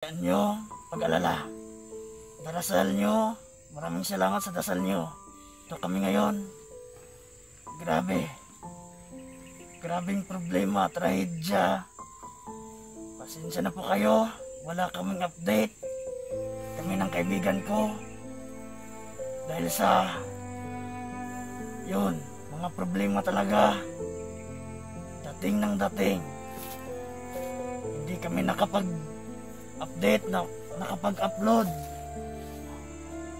Nyo pag-alala. Darasal nyo. Maraming salamat sa dasal nyo. Ito kami ngayon. Grabe. Grabing problema, trahedya. Pasensya na po kayo. Wala kaming update. Kami ng kaibigan ko. Dahil sa yun, mga problema talaga. Dating ng dating. Hindi kami nakapag-update, nakapag-upload.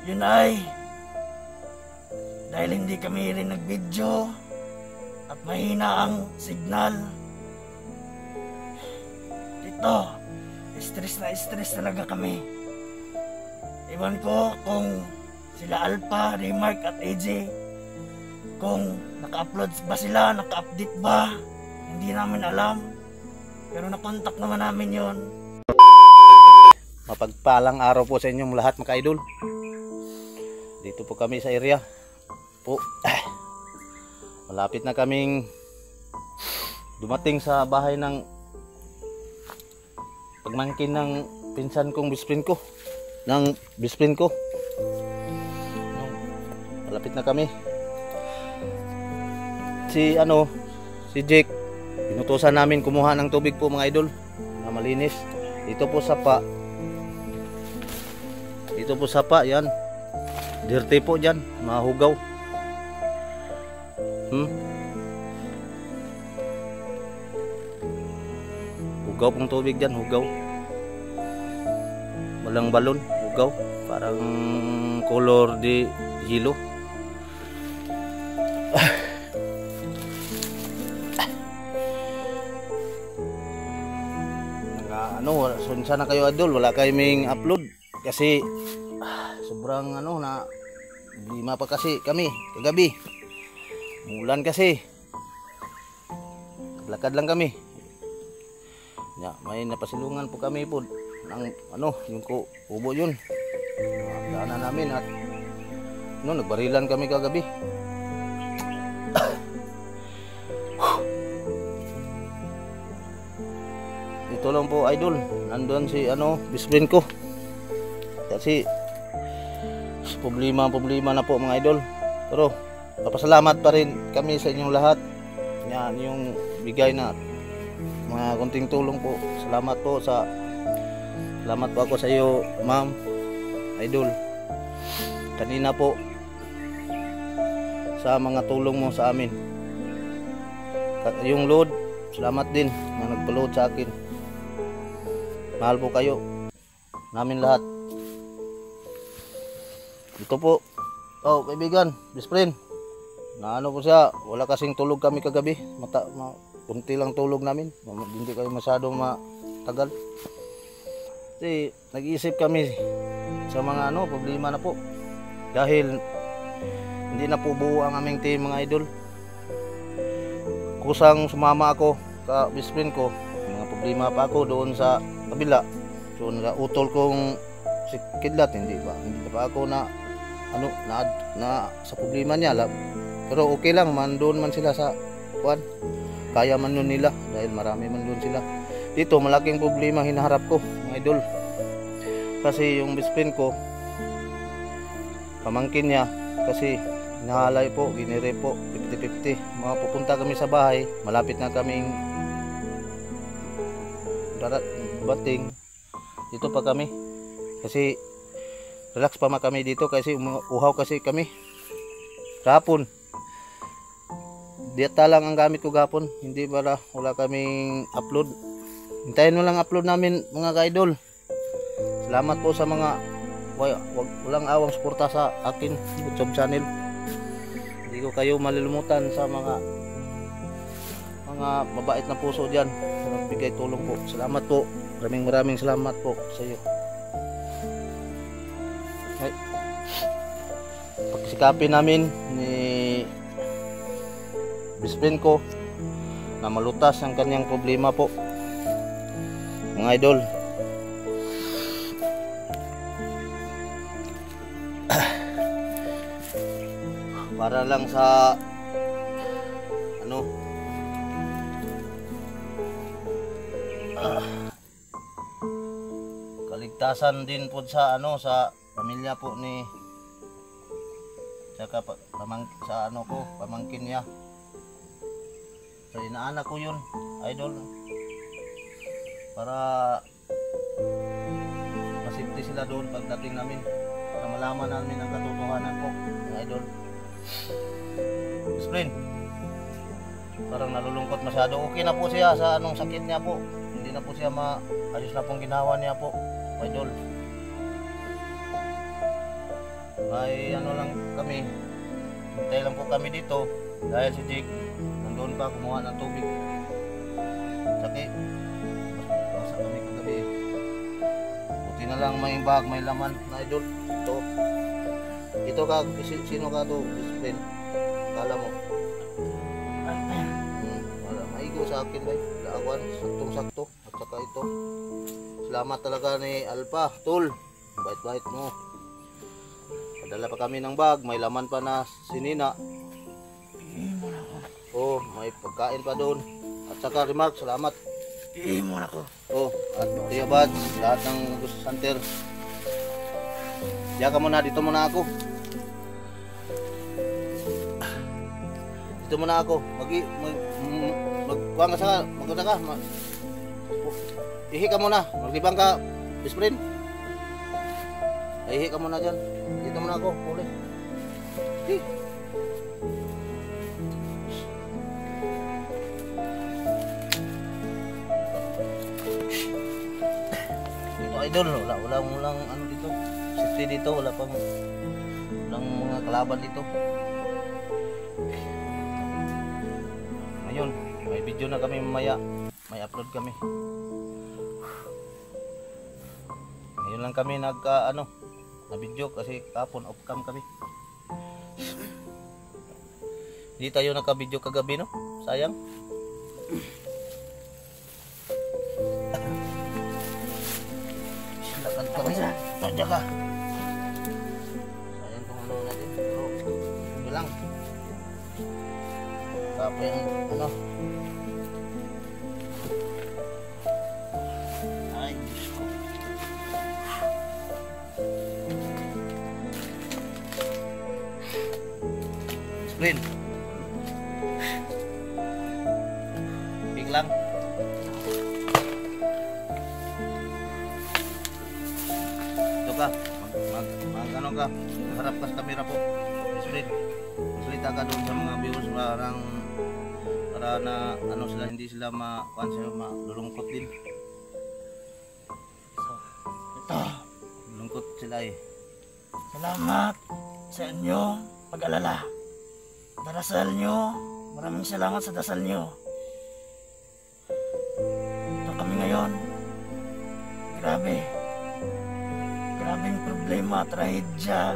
Yun ay dahil hindi kami rin nag-video at mahina ang signal. Dito, stress talaga kami. Iwan ko kung sila Alpha, Remark at AJ kung naka-upload ba sila, naka-update ba, hindi namin alam. Pero nakontak naman namin yon. Mapagpalang araw po sa inyong lahat mga idol. Dito po kami sa area po. Malapit na kaming dumating sa bahay ng pagmangkin ng pinsan kong best-friend ko. Malapit na kami. Si Jake, pinutusan namin kumuha ng tubig po mga idol na malinis. Dito po sapa yan. Dirty po dyan, mahugaw. Hugaw pong tubig dyan, hugaw. Walang balon, hugaw. Parang color di yelo. Sunsa na kayo idol, wala kaming upload kasi sobrang na lima pa kasi kami kagabi. Mulan kasi. Lakad lang kami. Ya, may napasilungan po kami po ng yung kubo yun. Daanan namin at nagbarilan kami kagabi. Ito lang po idol, nandun si best-friend ko. Kasi problema na po mga idol. Pero papasalamat pa rin kami sa inyong lahat. Yan yung bigay na mga konting tulong po. Salamat po ako sa iyo, ma'am, idol. Kanina po sa mga tulong mo sa amin. Yung load, salamat din na nagpa-load sa akin. Mahal po kayo namin lahat. Ito po, kaibigan, best friend, na po siya, wala kasing tulog kami kagabi. Kunti lang tulog namin, hindi kayo masyadong matagal. Kasi nag-iisip kami sa mga problema na po. Dahil hindi na po buo ang aming team mga idol. Kusang sumama ako sa best friend ko, mga problema pa ako doon sa kabila. So utol kong si Kidlat, hindi pa ako na sa problema niya. Pero okay lang, doon man sila sa kaya man nun nila dahil marami man doon sila. Dito malaking problema hinaharap ko mga idol, kasi yung best friend ko, pamangkin niya, kasi nahalay po, ginire po 50-50. Pupunta kami sa bahay, malapit na kaming bating. Dito pa kami kasi relax pa kami dito kasi uhaw kasi kami kahapon. Data lang ang gamit ko kahapon, hindi wala kaming upload. Hintayin mo lang upload namin mga ka-idol. Salamat po sa mga walang awang suporta sa akin YouTube channel. Hindi ko kayo malilimutan sa mga mabait na puso dyan, nagbigay tulong po. Salamat po, maraming salamat po sa iyo. Ay, pagsikapin namin ni best friend ko na malutas ang kanyang problema po mga idol. Para lang sa kaligtasan din po sa ano sa pamilya po ni saka sa ano ko pamangkin niya. So inaanak ko yun, idol. Para masipti sila doon pagdating namin. Para malaman namin ang katotohanan po, idol. Explain. Parang nalulungkot masyado. Okay na po siya sa anong sakit niya po. Hindi na po siya ayos na pong ginawa niya po, idol. Ay ano lang kami, hintay lang po kami dito dahil si Jake nandoon pa kumuha ng tubig. Sakit. Basa kami kagabi. Buti na lang may bag, may laman na idol. Ito ka, sino ka to? Discipline. Kala mo. Wala, maigo sa akin ba? Laawan, saktong-sakto. At saka ito. Salamat talaga ni Alpha, tol. Bait-bait mo. Padala pa kami ng bag, may laman pa na sinina. Oh, may pagkain pa doon. At saka Remark, salamat. Iimon ako. Oh, at Kuya Bads, lahat ng Gusto Center. Diyan ka muna, dito muna ako. Dito muna ako. Magkuhan ka sa magkuhan ka. Ihi ka muna, maglibang ka, best friend. Ihi ka muna dyan. Dito muna ako, uli. Dito idol, walang ano dito. Safety dito, walang mga kalaban dito. Ngayon, may video na kami mamaya. May upload kami. Ngayon lang kami na video kasi kapon off cam kami. Hindi tayo naka-video kagabi, no? Sayang. Silakan kami. Tadya ka. Sayang kung ano natin. Pero, hindi lang. Tapos yung ay, Diyos ko. Explain. Big lang. Ito ka. Ano ka. Harap ka sa camera po. Explain. Salita ka doon sa mga viewers para na ano sila hindi sila malulungkot din. So, ito. Lungkot sila eh. Salamat sa inyo pag-alala. Darasal nyo. Maraming salamat sa dasal nyo. Ito kami ngayon. Grabe. Grabing problema, trahedya.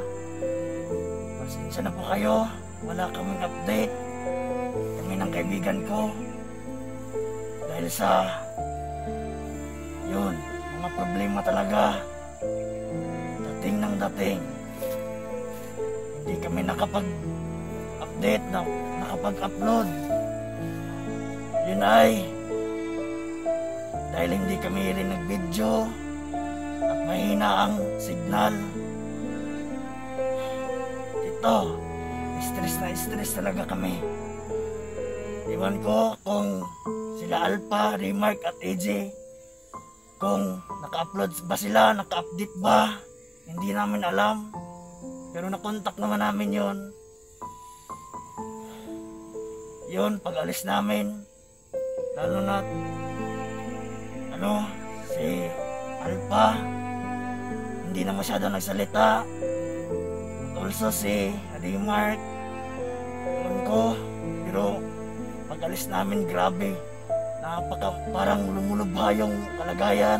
Pasensya na po kayo. Wala kaming update. Kami ng kaibigan ko. Dahil sa yun, mga problema talaga. Dating ng dating. Hindi kami nakapag-update, nakapag-upload. Yun ay dahil hindi kami rin nag-video at mahina ang signal. Ito, stress talaga kami. Iwan ko kung sila Alpha, Remark at AJ kung naka-upload ba sila, naka-update ba, hindi namin alam. Pero nakontak naman namin yun pag alis namin, lalo na si Alpha hindi na masyado nagsalita. Also si Remark, yun ko. Pero pag alis namin, grabe, parang lumulubha yung kalagayan.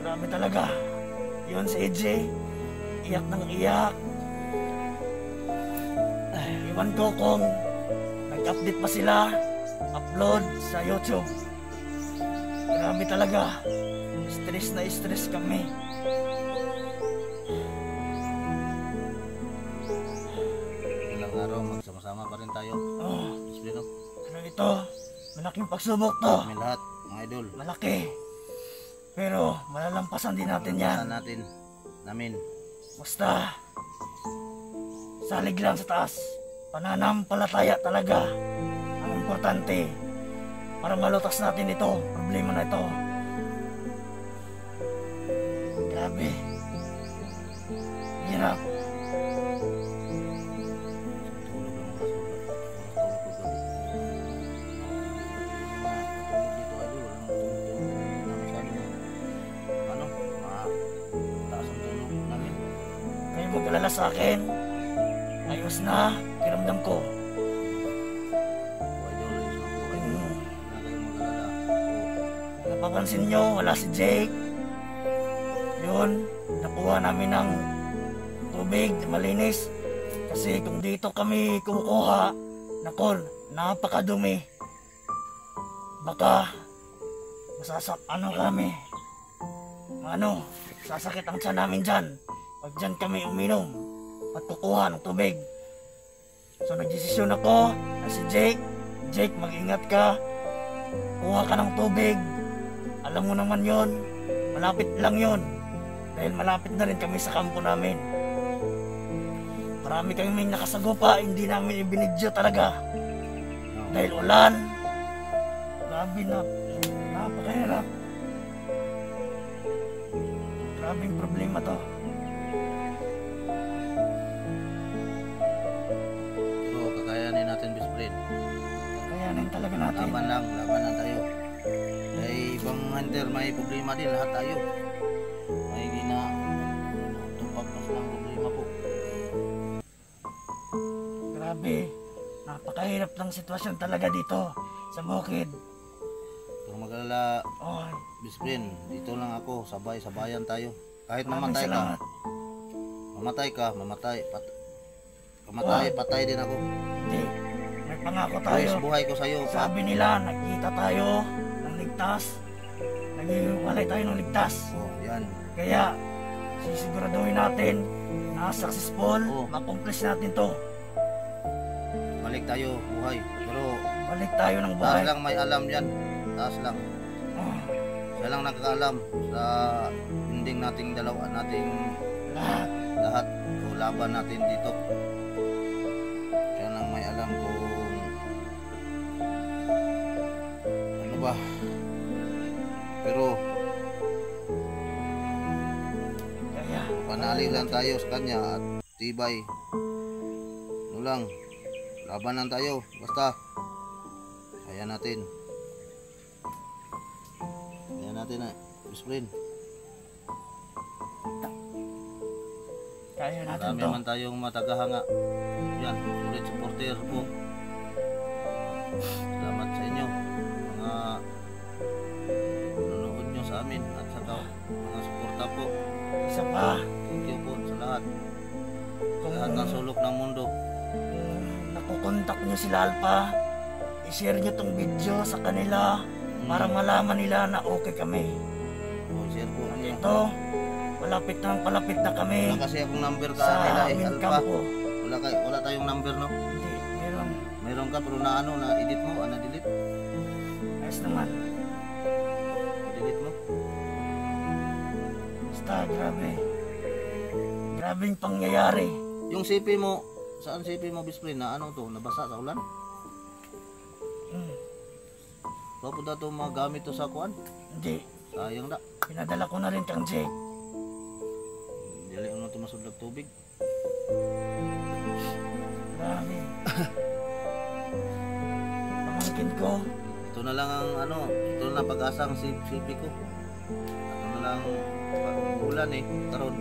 Grabe talaga. Yun si AJ, iyak ng iyak. Iwan ko kung nag-update pa sila, upload sa YouTube. Grabe talaga. Stress kami. Ilang araw magsama-sama pa rin tayo. Ano ito? Malaking pagsubok to. Kami lahat, mga idol. Malaki. Pero malalampasan din natin yan. Namin. Basta, salig lang sa taas. Pananampalataya talaga ang importante para malutas natin ito, problema na ito. Grabe. Hirap. Kayo mag-alala sa akin. Ayos na, kiramdam ko. Napapansin nyo, wala si Jake. Yun, nakuha namin ng tubig na malinis. Kasi kung dito kami kumukuha, nakon, napakadumi. Baka, sasakit ang tiyan namin dyan. Pag dyan kami uminom at kukuha ng tubig. So nagdesisyon ako na si Jake, mag-ingat ka. Kuha ka ng tubig. Alam mo naman yon, malapit lang yon. Dahil malapit na rin kami sa kampo namin. Marami kami nakasagupa, hindi namin ibinidyo talaga. Dahil ulan. Grabe na, napakahirap. Grabing problema to. Pero kakayanin natin, best friend. Kakayanin talaga natin. Laban lang tayo. Ay ibang hunter may problema din, lahat tayo. May tumpak na silang problema po. Grabe, napakahirap ng sitwasyon talaga dito sa bukid. Kung mag-alala, Oh, best friend, dito lang ako, sabayan tayo. Kahit maraming salamat. Patay din ako. Hindi, may pangako tayo. Buhay ko sa'yo. Sabi nila, nagkita tayo ng ligtas. Naghiwalay tayo ng ligtas. Oh, yan. Kaya, sisiguraduhin natin na successful, makomplish natin to. Balik tayo, buhay. Pero, Balik tayo ng taas buhay. lang may alam yan. Taas lang. Oh, Siya lang nakakaalam sa ending nating dalawa, nating lahat o laban natin dito. Siya lang may alam kung ano ba. Pero kaya, panali lang tayo sa kanya at tibay. Ano lang, laban lang tayo. Basta kaya natin. Kaya natin na, best friend. kaya natin Marami to. man tayong matagahanga. Yan, ulit supporter po. Salamat sa inyo. Mga nanonood nyo sa amin at saka mga suporta po. Isa pa, Thank you po sa lahat. kung Lahat ng sulok ng mundo. nakukontak nyo sila Alpha, i-share nyo tong video sa kanila para malaman nila na okay kami. O, share po ninyo. Ito, palapit na kami Wala kasi akong number ka sa nila aming Alpha. kampo. Wala tayong number, no? Hindi, meron. Mayroon ka pero na edit mo, delete. Ayos naman. Delete mo. Basta, grabe. Grabing pangyayari. Yung CP mo, saan CP mo, best friend, na to, nabasa sa ulan? Hmm, Papunta to magamit to sa kuan? hindi. Sayang da. Pinadala ko na rin kang Jake. Dili mo to masudlag tubig. Grabe. Pamangkin ko, Ito na lang ang ito na lang pag-asang CP ko. Ito na lang ulan karon.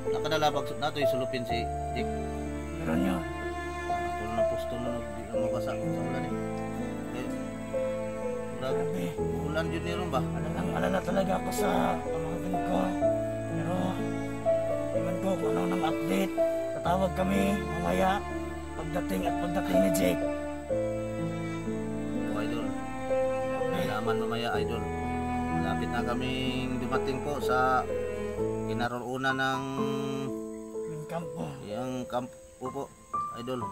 Nakadala pag nato isulupin si Dick. meron yun. Ito na posto na di na mabasa sa ulan Okay. Grabe. Ulan yun niron ba? Alala talaga ako sa pamangkin ko. Pero, iwan ko kung ano nang update. Tatawag kami mamaya pagdating ni Jake. O idol. Kailangan mamaya idol. Malapit na kaming dumating po sa kinaroroonan ng Yung kampo. yung kampo po idol.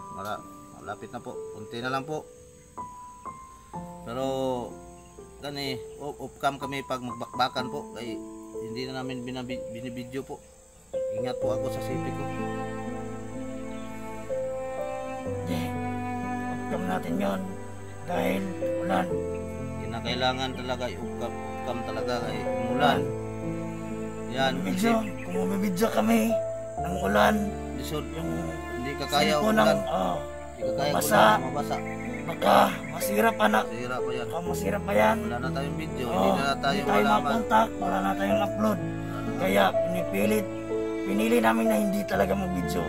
Malapit na po. Kunti na lang po. Pero kani off cam kami pag magbakbakan po kay hindi na namin binibidyo po. Ingat po ako sa safety ko. Hindi. Off-cam natin yon dahil ulan. Kinakailangan talaga off cam talaga kay umulan. Yan, Medyo, kung bumibidyo kami ng ulan, lisod yung hindi ka kaya cellphone ulan. ng Hindi ka kaya basa. ulan, mabasa. baka masira pa na. Sira pa yan. Baka masira pa yan. Wala na tayong video, Oo, hindi na tayo hindi tayo malaman. makontak, wala na tayong upload. Kaya pinili namin na hindi talaga mag-video.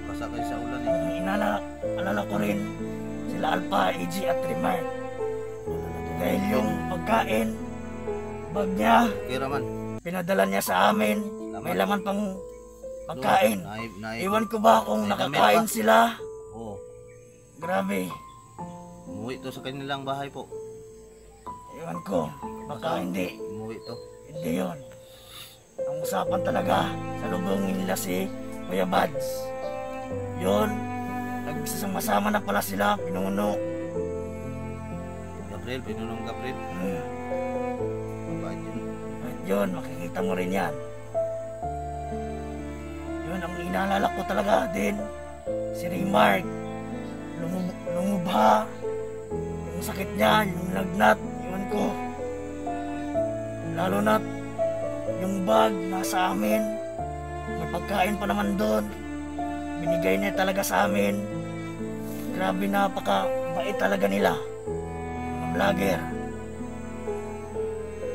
Basa kayo sa ulan eh. Alala ko rin sila Alpha, AG at Rimar. Dahil yung pagkain, bag niya, Okay raman. pinadala niya sa amin, may laman pang pagkain. Iwan ko ba kung May damit nakakain pa. sila? Oo. Grabe. Umuwi to sa kanilang bahay po. Iwan ko. Baka hindi. Umuwi to. Hindi yun. Ang usapan talaga, salubungin nila si Kuya Bads. Yun. Nagsasama na pala sila, pinuno. Gabriel, pinunong Gabriel. Mabait yun. At yun, makikita mo rin yan. Yun, ang inaalala ko talaga din, si Remark. Lumubha. Yung sakit niya, yung lagnat, iwan ko. Lalo na yung bag nasa amin. May pagkain pa naman doon. Binigay niya talaga sa amin. Grabe, napaka-bait talaga nila. Mga vlogger.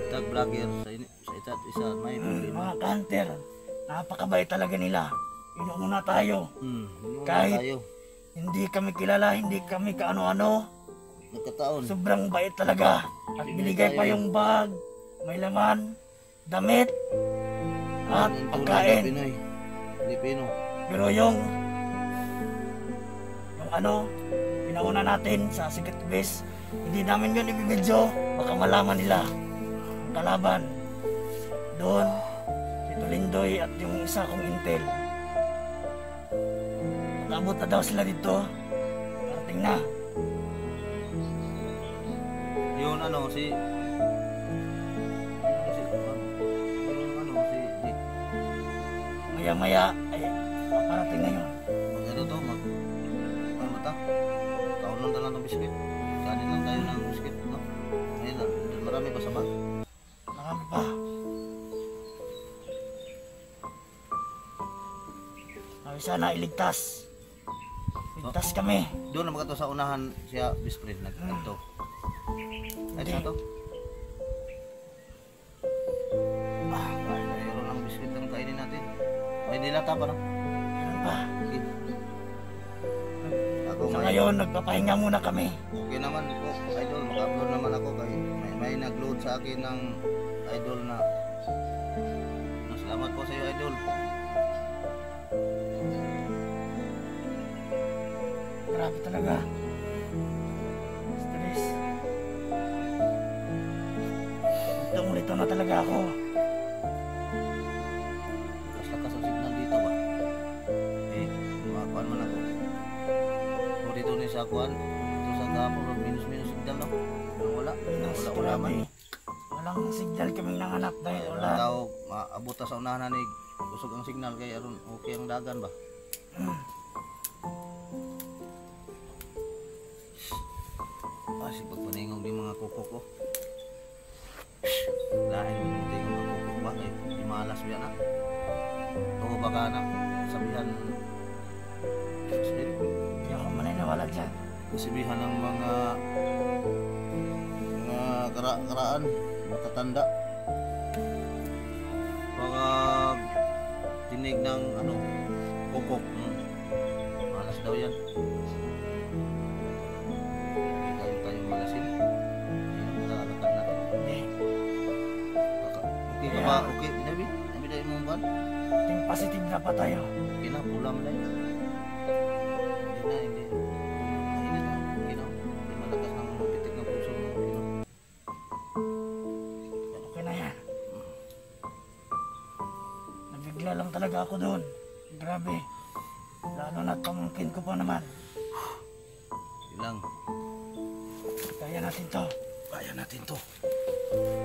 Tag vlogger sa isa't isa may problema. Mga kanter. Napaka-bait talaga nila. Inuuna tayo. Yun Kahit- tayo. Hindi kami kilala, hindi kami kaano-ano. Nagkataon. Sobrang bait talaga. At binigay pa yung bag, may laman, damit, at Ang tunay na pagkain. Pinoy. Pilipino. Pero yung ano, pinauna natin sa Secret Base, hindi namin yun ibibidyo. Baka malaman nila ang kalaban. Doon, si Tulindoy at yung isa kong intel. Nakabot na daw sila dito. Parating na. Yun ano si Maya-maya, ay parating na yun. ano to ano mata? Kaunon na lang ng biskuit. Kanin lang tayo ng biskuit, no? Ayun na, marami pa sa bag. Marami pa. Sabi sana iligtas. Ligtas kami. Doon na to sa unahan siya biskuit nagto. Ay sa to. Mayroon ng biskuit ang kainin natin. May nilata pa no? Meron pa. Okay. Ako Sa may ngayon, nagpapahinga muna kami. okay naman po, idol. Maka-upload naman ako kay may nag-load sa akin ng idol na salamat po sa iyo, idol. Grabe talaga. Stress. Litong-lito na talaga ako. Lakas ang signal dito ba? Eh, makuan man ako. O dito ni sa kuan, dito sa kapo, minus-minus signal no? Pero wala man. Walang signal kaming nanganap dahil Ang wala. tao, maabot sa unahan na ni kusog ang signal kay aron okay ang dagan ba? Kasi pagpaningog di mga kuko ko. Lain mo yung tingog ang kuko ba? Kaya di malas biya na. Oo baka na sabihan Hindi ako maniniwala dyan. sabihan ng mga karaan, matatanda. Mga tinig ng ano, kuko. Malas daw yan. Tayo malasin. Ayun ang alakad natin. Hindi. Okay ka ba? Okay, David? David ay mo ba? Ting positive na pa tayo. Okay na, pulam na yun. Hindi na. Mainit na. Okay na. Hindi malakas ng pitik ng puso mo. Okay na. Okay na yan. Nabigla lang talaga ako doon. Grabe. Lalo na pamangkin ko pa naman. Ilang. Kaya natin to. Kaya natin to.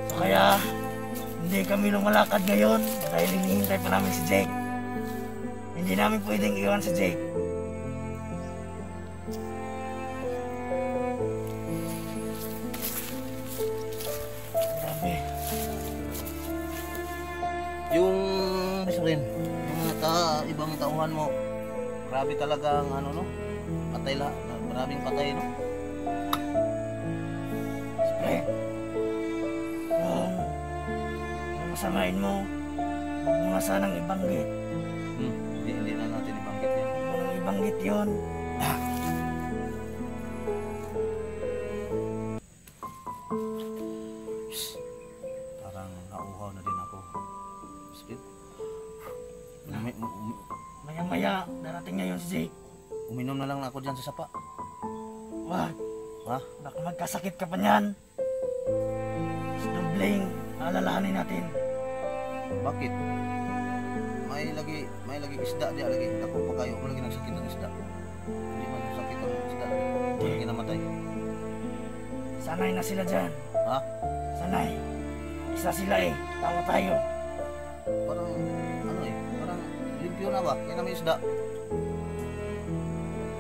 So kaya, hindi kami lumalakad ngayon dahil hinihintay pa namin si Jake. Hindi namin pwedeng iwan si Jake. Grabe. Yung best friend, yung mga ibang tauhan mo, grabe talaga ang ano no? Patay la, maraming patay no? Siyempre, kung masamain mo, huwag mo nga sanang ibanggit. Hindi na natin ibanggit yan. Huwag mo nang ibanggit yun. Parang nauhaw na din ako. Speed. Maya-maya, darating ngayon si Jake. Uminom na lang ako dyan sa sapa. Wag, Ha? baka magkasakit ka pa niyan. Mas dobling, alalahanin natin. Bakit? May lagi isda di lagi. Ako pa kayo, wala lagi nagsakit ang isda. Hindi man sakit ang isda lagi. Wala lagi namatay. Sanay na sila dyan. Ha? Sanay. Isa sila eh. Tawa tayo. Parang ano eh, parang limpyo na ba? Kaya namin isda.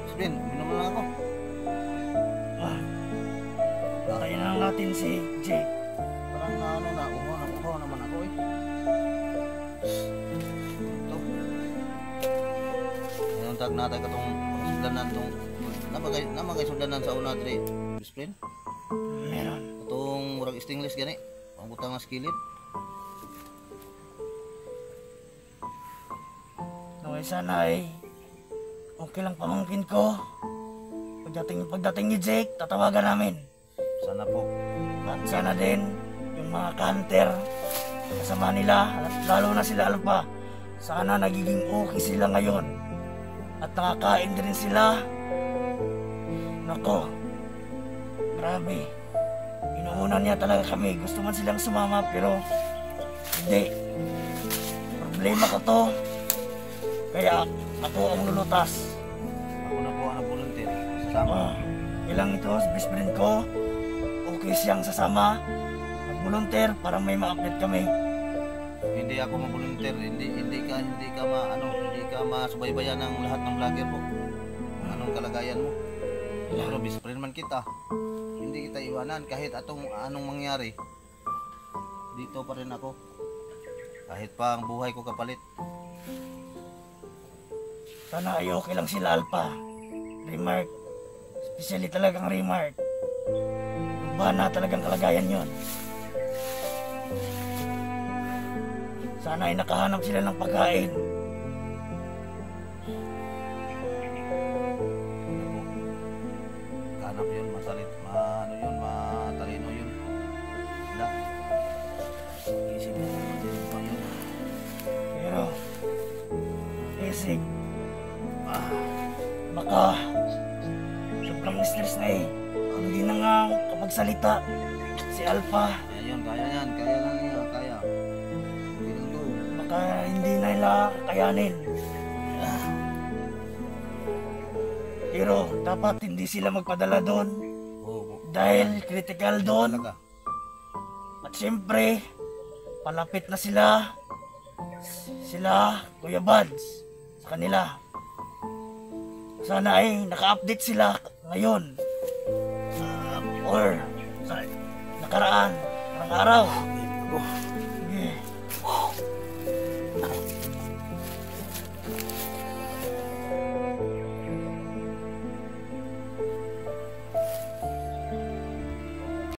Spin, uminom na lang ako. Ah, bakayin na lang natin si Jake. Parang ano na, uhaw naman ako eh. Ito. Ngayon tag natay katong sudanan tong namagay sudanan sa una tre. Best friend? Meron. Itong murag stainless gani. Ang butang nga skillet. Naway sana ay okay lang pamangkin ko. Pagdating ni Jake, tatawagan namin. Sana po. At sana din yung mga kanter kasama nila, at lalo na sila Alpha. Sana nagiging okay sila ngayon. At nakakain din sila. Nako, grabe. Inuunan niya talaga kami. Gusto man silang sumama pero hindi. Problema ko to. Kaya ako ang lulutas. Ako na po ang volunteer. Sasama. Ilang ito, best friend ko. Okay siyang sasama. Nag-volunteer para may ma-update kami. Hindi ako ma-volunteer. Hindi ka masubaybayan ng lahat ng vlogger mo. Anong kalagayan mo? Pero best friend man kita. Hindi kita iwanan kahit anong mangyari. Dito pa rin ako. Kahit pa ang buhay ko kapalit. Sana ay okay lang sila Alpha. Remark. Especially talagang Remark. Ba na talagang kalagayan yon. Sana ay nakahanap sila ng pagkain. Hanap yun, matalino yun. Wala. Isip na naman yun. Pero, basic, baka sobrang stress na eh. Hindi na nga kapag salita si Alpha. Kaya yun, kaya lang niya, kaya. Hindi lang to. Baka hindi na nila kayanin. Pero dapat hindi sila magpadala doon Oo, dahil critical doon. talaga. At siyempre, palapit na sila Kuya Buds sa kanila. Sana ay naka-update sila ngayon or sa nakaraan, ng araw.